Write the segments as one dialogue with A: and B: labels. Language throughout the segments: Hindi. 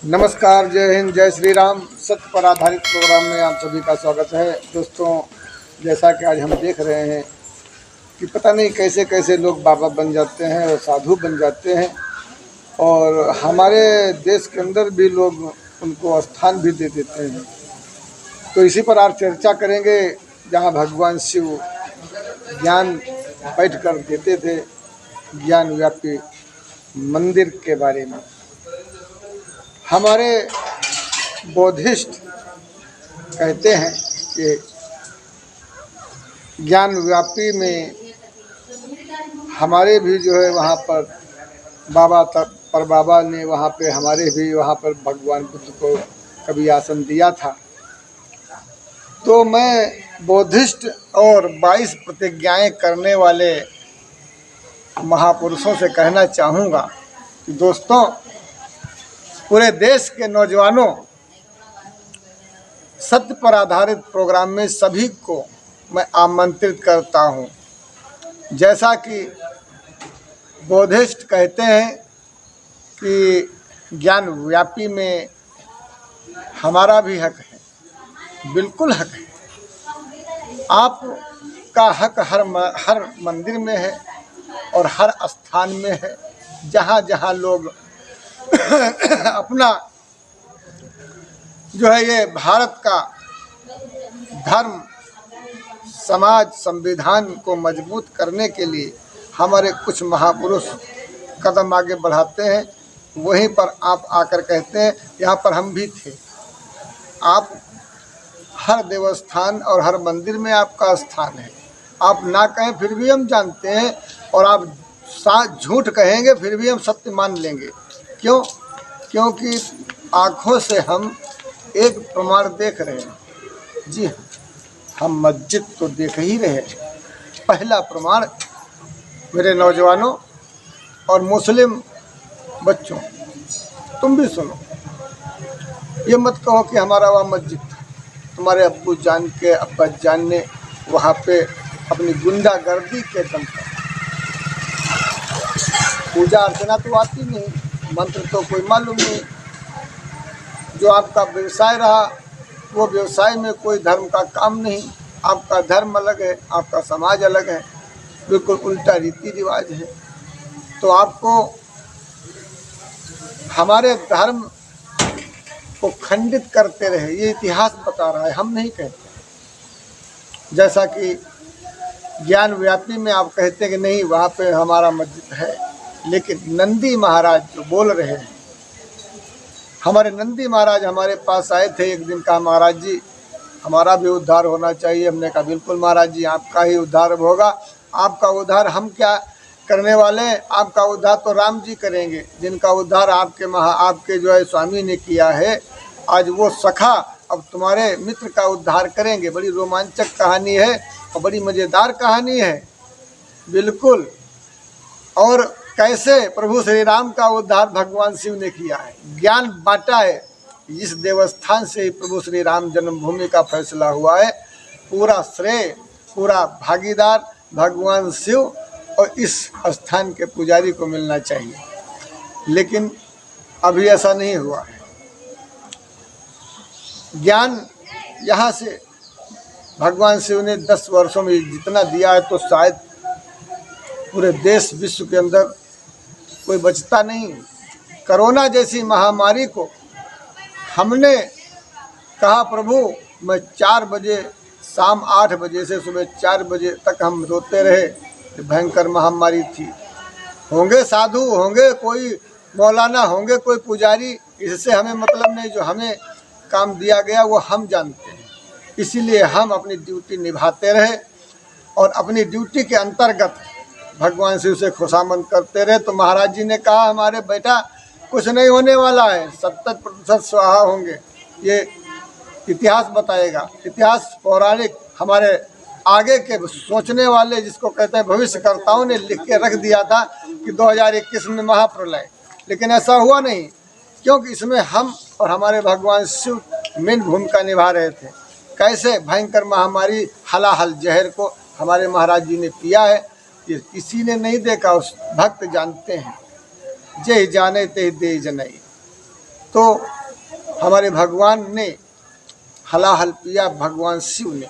A: नमस्कार, जय हिंद, जय श्री राम। सत्य पर आधारित प्रोग्राम में आप सभी का स्वागत है। दोस्तों, जैसा कि आज हम देख रहे हैं कि पता नहीं कैसे कैसे लोग बाबा बन जाते हैं और साधु बन जाते हैं, और हमारे देश के अंदर भी लोग उनको स्थान भी दे देते हैं। तो इसी पर आज चर्चा करेंगे, जहाँ भगवान शिव ज्ञान बैठ कर देते थे, ज्ञान व्यापी मंदिर के बारे में। हमारे बौद्धिस्ट कहते हैं कि ज्ञान व्यापी में हमारे भी जो है वहाँ पर बाबा ने वहाँ पे हमारे भी वहाँ पर भगवान बुद्ध को कभी आसन दिया था। तो मैं बौद्धिस्ट और 22 प्रतिज्ञाएं करने वाले महापुरुषों से कहना चाहूँगा कि दोस्तों, पूरे देश के नौजवानों, सत्य पर आधारित प्रोग्राम में सभी को मैं आमंत्रित करता हूं। जैसा कि बौद्धिस्ट कहते हैं कि ज्ञान व्यापी में हमारा भी हक है, बिल्कुल हक है। आपका हक हर मंदिर में है और हर स्थान में है। जहाँ जहाँ लोग अपना जो है ये भारत का धर्म, समाज, संविधान को मजबूत करने के लिए हमारे कुछ महापुरुष कदम आगे बढ़ाते हैं, वहीं पर आप आकर कहते हैं यहाँ पर हम भी थे। आप हर देवस्थान और हर मंदिर में आपका स्थान है। आप ना कहें फिर भी हम जानते हैं, और आप झूठ कहेंगे फिर भी हम सत्य मान लेंगे। क्यों? क्योंकि आँखों से हम एक प्रमाण देख रहे हैं। जी हाँ, हम मस्जिद तो देख ही रहे हैं। पहला प्रमाण, मेरे नौजवानों और मुस्लिम बच्चों, तुम भी सुनो। ये मत कहो कि हमारा वहाँ मस्जिद था। तुम्हारे अब्बू जान के अब्बा जान ने वहाँ पे अपनी गुंडागर्दी के दम पर पूजा अर्चना तो आती नहीं, मंत्र तो कोई मालूम नहीं। जो आपका व्यवसाय रहा, वो व्यवसाय में कोई धर्म का काम नहीं। आपका धर्म अलग है, आपका समाज अलग है, बिल्कुल उल्टा रीति रिवाज है। तो आपको हमारे धर्म को खंडित करते रहे, ये इतिहास बता रहा है, हम नहीं कहते। जैसा कि ज्ञान व्यापी में आप कहते हैं कि नहीं वहाँ पे हमारा मस्जिद है, लेकिन नंदी महाराज जो बोल रहे हैं, हमारे नंदी महाराज हमारे पास आए थे एक दिन। कहा, महाराज जी हमारा भी उद्धार होना चाहिए। हमने कहा बिल्कुल महाराज जी, आपका ही उद्धार होगा। आपका उद्धार हम क्या करने वाले हैं? आपका उद्धार तो राम जी करेंगे, जिनका उद्धार आपके जो है स्वामी ने किया है। आज वो सखा अब तुम्हारे मित्र का उद्धार करेंगे। बड़ी रोमांचक कहानी है और बड़ी मज़ेदार कहानी है, बिल्कुल। और कैसे प्रभु श्री राम का उद्धार भगवान शिव ने किया है, ज्ञान बांटा है। इस देवस्थान से ही प्रभु श्री राम जन्मभूमि का फैसला हुआ है। पूरा श्रेय, पूरा भागीदार भगवान शिव और इस स्थान के पुजारी को मिलना चाहिए, लेकिन अभी ऐसा नहीं हुआ है। ज्ञान यहाँ से भगवान शिव ने 10 वर्षों में जितना दिया है, तो शायद पूरे देश विश्व के अंदर कोई बचता नहीं। कोरोना जैसी महामारी को हमने कहा, प्रभु मैं 4 बजे, शाम 8 बजे से सुबह 4 बजे तक हम रोते रहे। भयंकर महामारी थी। होंगे साधु, होंगे कोई मौलाना, होंगे कोई पुजारी, इससे हमें मतलब नहीं। जो हमें काम दिया गया वो हम जानते हैं। इसीलिए हम अपनी ड्यूटी निभाते रहे और अपनी ड्यूटी के अंतर्गत भगवान शिव से खुशामद करते रहे। तो महाराज जी ने कहा, हमारे बेटा कुछ नहीं होने वाला है, 70% स्वाहा होंगे। ये इतिहास बताएगा। इतिहास पौराणिक हमारे आगे के सोचने वाले, जिसको कहते हैं भविष्यकर्ताओं ने लिख के रख दिया था कि 2021 में महाप्रलय। लेकिन ऐसा हुआ नहीं, क्योंकि इसमें हम और हमारे भगवान शिव मेन भूमिका निभा रहे थे। कैसे भयंकर महामारी हलाहल जहर को हमारे महाराज जी ने पिया है, ये किसी ने नहीं देखा, उस भक्त जानते हैं। जय जाने ते दे जनई। तो हमारे भगवान ने हलाहल पिया, भगवान शिव ने।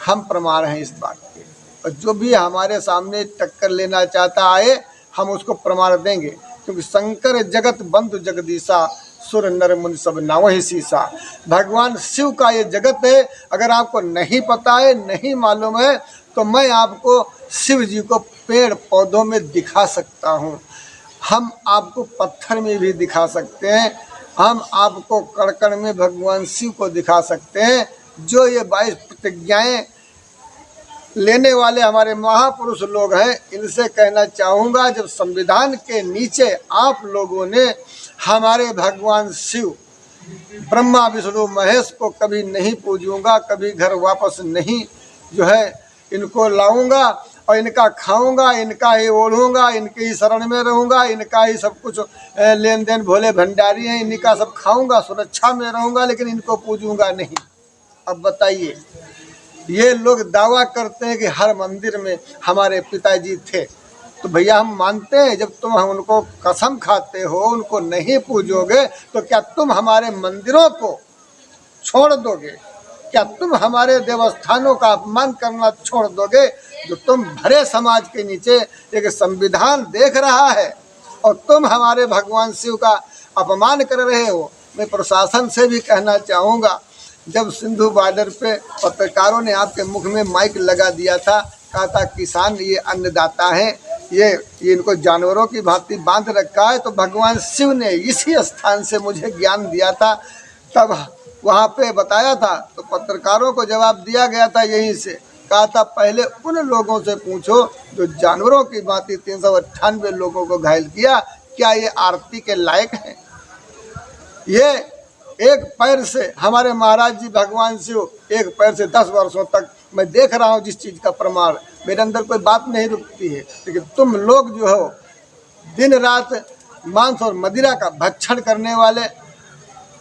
A: हम प्रमाण हैं इस बात के, और जो भी हमारे सामने टक्कर लेना चाहता आए, हम उसको प्रमाण देंगे, क्योंकि शंकर जगत बंधु जगदीशा, सुर नर मुनि सब नावहि सीसा। भगवान शिव का ये जगत है। अगर आपको नहीं पता है, नहीं मालूम है, तो मैं आपको शिव जी को पेड़ पौधों में दिखा सकता हूँ, हम आपको पत्थर में भी दिखा सकते हैं, हम आपको कड़कड़ में भगवान शिव को दिखा सकते हैं। जो ये 22 प्रतिज्ञाएं लेने वाले हमारे महापुरुष लोग हैं, इनसे कहना चाहूँगा, जब संविधान के नीचे आप लोगों ने हमारे भगवान शिव ब्रह्मा विष्णु महेश को कभी नहीं पूजूंगा, कभी घर वापस नहीं जो है इनको लाऊंगा, और इनका खाऊंगा, इनका ही ओढ़ूंगा, इनके ही शरण में रहूंगा, इनका ही सब कुछ लेन देन, भोले भंडारी हैं, इन्हीं का सब खाऊंगा, सुरक्षा में रहूंगा, लेकिन इनको पूजूंगा नहीं। अब बताइए, ये लोग दावा करते हैं कि हर मंदिर में हमारे पिताजी थे, तो भैया हम मानते हैं, जब तुम उनको कसम खाते हो, उनको नहीं पूजोगे, तो क्या तुम हमारे मंदिरों को छोड़ दोगे? क्या तुम हमारे देवस्थानों का अपमान करना छोड़ दोगे? जो तुम भरे समाज के नीचे एक संविधान देख रहा है, और तुम हमारे भगवान शिव का अपमान कर रहे हो। मैं प्रशासन से भी कहना चाहूँगा, जब सिंधु बॉर्डर पे पत्रकारों ने आपके मुख में माइक लगा दिया था, कहा था किसान ये अन्नदाता हैं, ये इनको जानवरों की भांति बांध रखा है, तो भगवान शिव ने इसी स्थान से मुझे ज्ञान दिया था, तब वहाँ पे बताया था। तो पत्रकारों को जवाब दिया गया था यहीं से, कहा था पहले उन लोगों से पूछो जो जानवरों की भांति 398 लोगों को घायल किया, क्या ये आरती के लायक हैं? ये एक पैर से हमारे महाराज जी भगवान शिव एक पैर से 10 वर्षों तक मैं देख रहा हूँ जिस चीज़ का प्रमाण, मेरे अंदर कोई बात नहीं रुकती है। लेकिन तुम लोग जो हो दिन रात मांस और मदिरा का भक्षण करने वाले,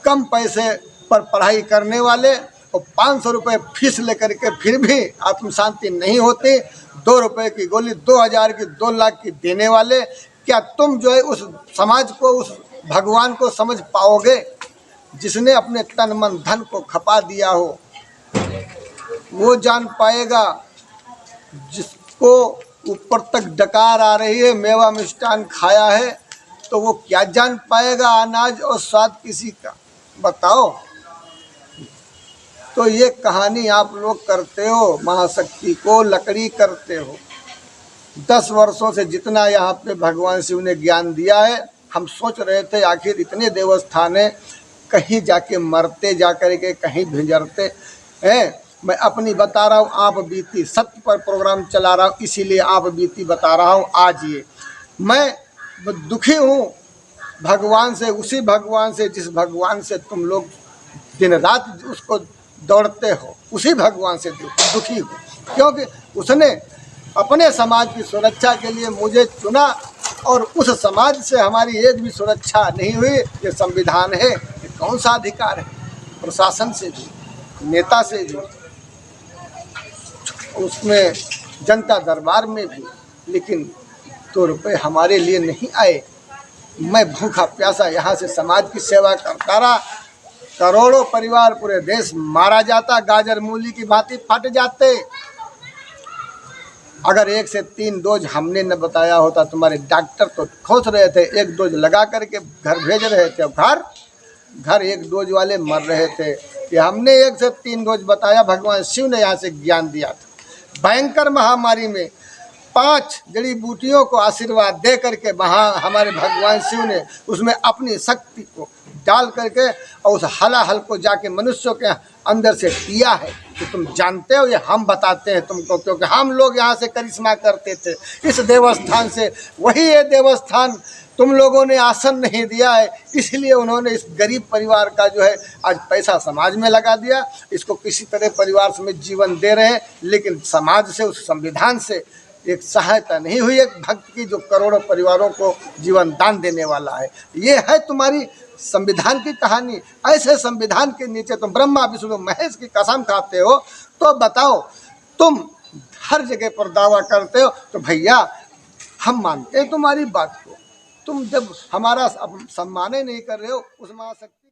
A: कम पैसे पर पढ़ाई करने वाले, और 500 रुपये फीस लेकर के फिर भी आत्म शांति नहीं होती, 2 रुपये की गोली 2000 की 2 लाख की देने वाले, क्या तुम जो है उस समाज को, उस भगवान को समझ पाओगे जिसने अपने तन मन धन को खपा दिया हो? वो जान पाएगा जिसको ऊपर तक डकार आ रही है, मेवा मिष्ठान खाया है, तो वो क्या जान पाएगा अनाज और स्वाद किसी का? बताओ। तो ये कहानी आप लोग करते हो, महाशक्ति को लकड़ी करते हो। 10 वर्षों से जितना यहाँ पे भगवान शिव ने ज्ञान दिया है, हम सोच रहे थे आखिर इतने देवस्थान है, कहीं जाके मरते जाकर के कहीं भिंजरते हैं। मैं अपनी बता रहा हूँ, आप बीती सत्य पर प्रोग्राम चला रहा हूँ, इसीलिए आप बीती बता रहा हूँ। आज ये मैं दुखी हूँ भगवान से, उसी भगवान से जिस भगवान से तुम लोग दिन रात उसको दौड़ते हो, उसी भगवान से दुखी हूँ, क्योंकि उसने अपने समाज की सुरक्षा के लिए मुझे चुना, और उस समाज से हमारी एक भी सुरक्षा नहीं हुई। ये संविधान है, ये कौन सा अधिकार है? प्रशासन से भी, नेता से भी, उसमें जनता दरबार में भी, लेकिन 2 रुपये हमारे लिए नहीं आए। मैं भूखा प्यासा यहाँ से समाज की सेवा करता रहा, करोड़ों परिवार पूरे देश मारा जाता, गाजर मूली की भांति फट जाते। अगर 1 से 3 डोज हमने न बताया होता, तुम्हारे डॉक्टर तो खोज रहे थे, 1 डोज लगा करके घर भेज रहे थे, घर 1 डोज वाले मर रहे थे। कि हमने 1 से 3 डोज बताया, भगवान शिव ने यहाँ से ज्ञान दिया था। भयंकर महामारी में 5 जड़ी बूटियों को आशीर्वाद दे करके वहाँ हमारे भगवान शिव ने उसमें अपनी शक्ति को डाल करके और उस हलाहल को जाके मनुष्यों के अंदर से पिया है। तो तुम जानते हो, ये हम बताते हैं तुमको, क्योंकि हम लोग यहाँ से करिश्मा करते थे इस देवस्थान से। वही ये देवस्थान तुम लोगों ने आसन नहीं दिया है, इसलिए उन्होंने इस गरीब परिवार का जो है आज पैसा समाज में लगा दिया, इसको किसी तरह परिवार समेत जीवन दे रहे हैं, लेकिन समाज से, उस संविधान से एक सहायता नहीं हुई एक भक्त की जो करोड़ों परिवारों को जीवन दान देने वाला है। ये है तुम्हारी संविधान की कहानी। ऐसे संविधान के नीचे तुम ब्रह्मा विष्णु महेश की कसम खाते हो, तो बताओ, तुम हर जगह पर दावा करते हो, तो भैया हम मानते हैं तुम्हारी बात को, तुम जब हमारा सम्मान ही नहीं कर रहे हो उस महाशक्ति